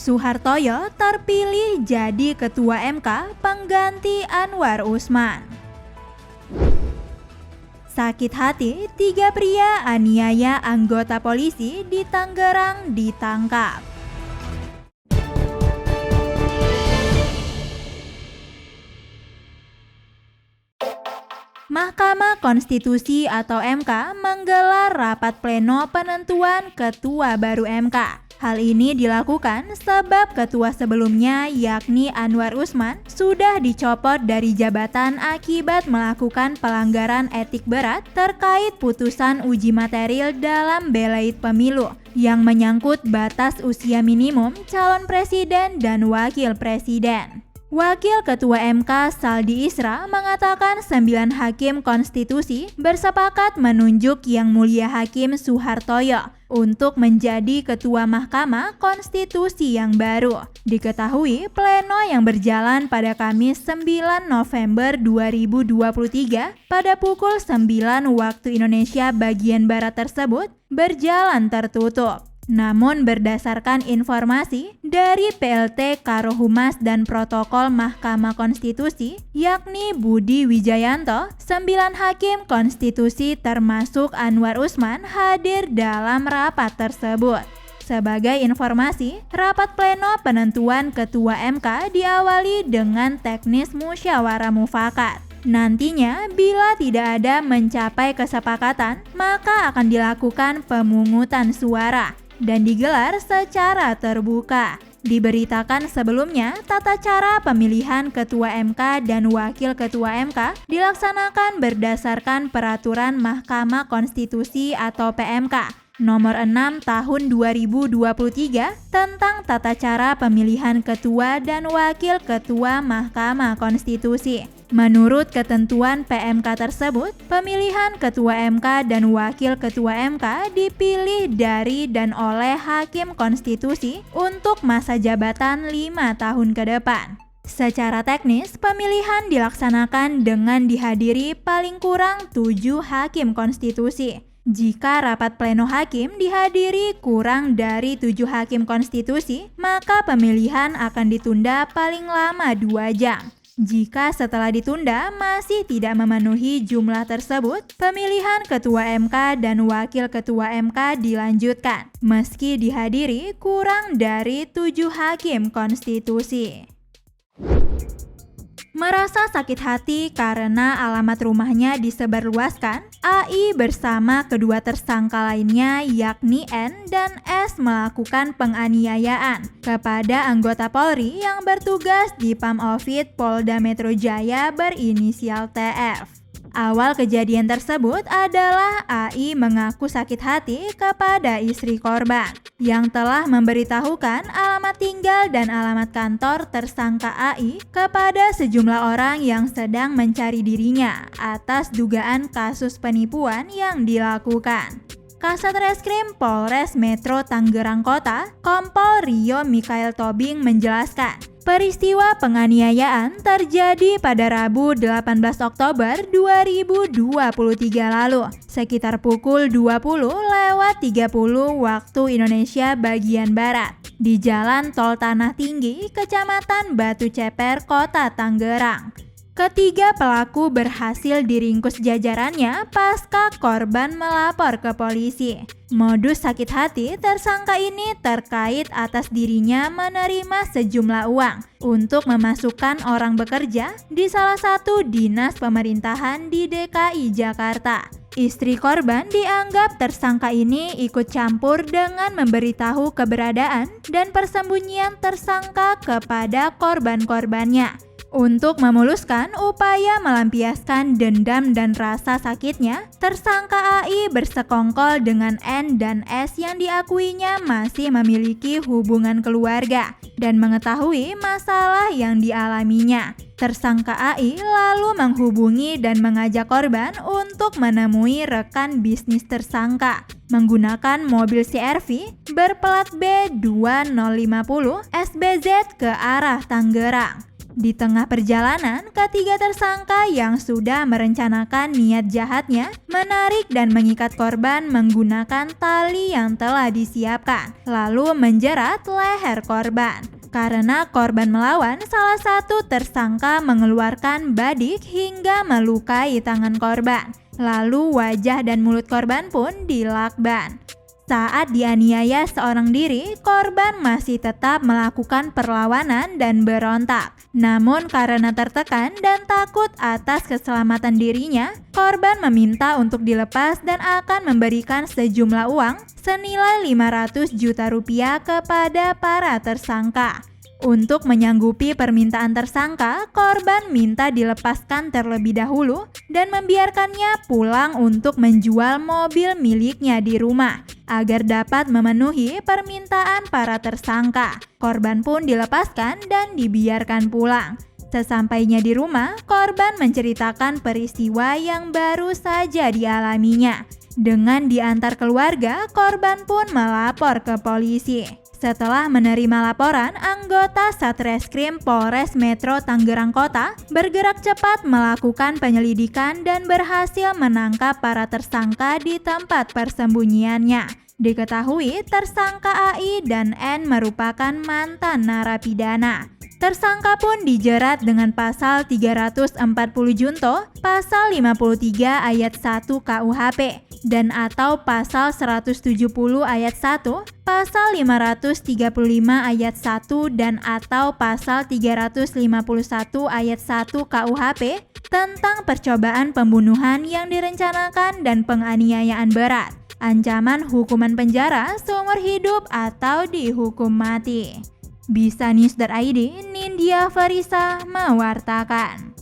Suhartoyo terpilih jadi Ketua MK pengganti Anwar Usman. Sakit hati, 3 pria aniaya anggota polisi di Tangerang ditangkap. Mahkamah Konstitusi atau MK menggelar rapat pleno penentuan ketua baru MK. Hal ini dilakukan sebab ketua sebelumnya yakni Anwar Usman sudah dicopot dari jabatan akibat melakukan pelanggaran etik berat terkait putusan uji materil dalam belaid pemilu yang menyangkut batas usia minimum calon presiden dan wakil presiden. Wakil Ketua MK Saldi Isra mengatakan 9 hakim konstitusi bersepakat menunjuk Yang Mulia Hakim Suhartoyo untuk menjadi Ketua Mahkamah Konstitusi yang baru. Diketahui pleno yang berjalan pada Kamis 9 November 2023 pada pukul 9 waktu Indonesia bagian Barat tersebut berjalan tertutup. Namun berdasarkan informasi dari PLT Karohumas dan Protokol Mahkamah Konstitusi, yakni Budi Wijayanto, 9 hakim konstitusi termasuk Anwar Usman hadir dalam rapat tersebut. Sebagai informasi, rapat pleno penentuan Ketua MK diawali dengan teknis musyawarah mufakat. Nantinya, bila tidak ada mencapai kesepakatan, maka akan dilakukan pemungutan suara dan digelar secara terbuka. Diberitakan sebelumnya, tata cara pemilihan Ketua MK dan Wakil Ketua MK dilaksanakan berdasarkan Peraturan Mahkamah Konstitusi atau PMK Nomor 6 Tahun 2023 tentang tata cara pemilihan Ketua dan Wakil Ketua Mahkamah Konstitusi. Menurut ketentuan PMK tersebut, pemilihan Ketua MK dan Wakil Ketua MK dipilih dari dan oleh Hakim Konstitusi untuk masa jabatan 5 tahun ke depan. Secara teknis, pemilihan dilaksanakan dengan dihadiri paling kurang 7 Hakim Konstitusi. Jika rapat pleno hakim dihadiri kurang dari 7 hakim konstitusi, maka pemilihan akan ditunda paling lama 2 jam. Jika setelah ditunda masih tidak memenuhi jumlah tersebut, pemilihan Ketua MK dan Wakil Ketua MK dilanjutkan, meski dihadiri kurang dari 7 hakim konstitusi. Merasa sakit hati karena alamat rumahnya disebarluaskan, AI bersama kedua tersangka lainnya yakni N dan S melakukan penganiayaan kepada anggota Polri yang bertugas di Pamofit Polda Metro Jaya berinisial TF. Awal kejadian tersebut adalah AI mengaku sakit hati kepada istri korban yang telah memberitahukan alamat tinggal dan alamat kantor tersangka AI kepada sejumlah orang yang sedang mencari dirinya atas dugaan kasus penipuan yang dilakukan. Kasat Reskrim Polres Metro Tangerang Kota, Kompol Rio Mikael Tobing menjelaskan, peristiwa penganiayaan terjadi pada Rabu 18 Oktober 2023 lalu, sekitar pukul 20:30 waktu Indonesia bagian Barat, di Jalan Tol Tanah Tinggi, Kecamatan Batu Ceper, Kota Tangerang. Ketiga pelaku berhasil diringkus jajarannya pasca korban melapor ke polisi. Modus sakit hati tersangka ini terkait atas dirinya menerima sejumlah uang untuk memasukkan orang bekerja di salah satu dinas pemerintahan di DKI Jakarta. Istri korban dianggap tersangka ini ikut campur dengan memberitahu keberadaan dan persembunyian tersangka kepada korban-korbannya. Untuk memuluskan upaya melampiaskan dendam dan rasa sakitnya, tersangka AI bersekongkol dengan N dan S yang diakuinya masih memiliki hubungan keluarga dan mengetahui masalah yang dialaminya. Tersangka AI lalu menghubungi dan mengajak korban untuk menemui rekan bisnis tersangka menggunakan mobil CR-V berplat B2050 SBZ ke arah Tangerang. Di tengah perjalanan, ketiga tersangka yang sudah merencanakan niat jahatnya menarik dan mengikat korban menggunakan tali yang telah disiapkan, lalu menjerat leher korban. Karena korban melawan, salah satu tersangka mengeluarkan badik hingga melukai tangan korban. Lalu wajah dan mulut korban pun dilakban. Saat dianiaya seorang diri, korban masih tetap melakukan perlawanan dan berontak. Namun karena tertekan dan takut atas keselamatan dirinya, korban meminta untuk dilepas dan akan memberikan sejumlah uang senilai 500 juta rupiah kepada para tersangka. Untuk menyanggupi permintaan tersangka, korban minta dilepaskan terlebih dahulu dan membiarkannya pulang untuk menjual mobil miliknya di rumah agar dapat memenuhi permintaan para tersangka. Korban pun dilepaskan dan dibiarkan pulang. Sesampainya di rumah, korban menceritakan peristiwa yang baru saja dialaminya. Dengan diantar keluarga, korban pun melapor ke polisi. Setelah menerima laporan, anggota Satreskrim Polres Metro Tangerang Kota bergerak cepat melakukan penyelidikan dan berhasil menangkap para tersangka di tempat persembunyiannya. Diketahui tersangka AI dan N merupakan mantan narapidana. Tersangka pun dijerat dengan pasal 340 junto, pasal 53 ayat 1 KUHP, dan atau pasal 170 ayat 1, pasal 535 ayat 1 dan atau pasal 351 ayat 1 KUHP tentang percobaan pembunuhan yang direncanakan dan penganiayaan berat. Ancaman hukuman penjara seumur hidup atau dihukum mati. Bisa News.id, Nindya Farisa mewartakan.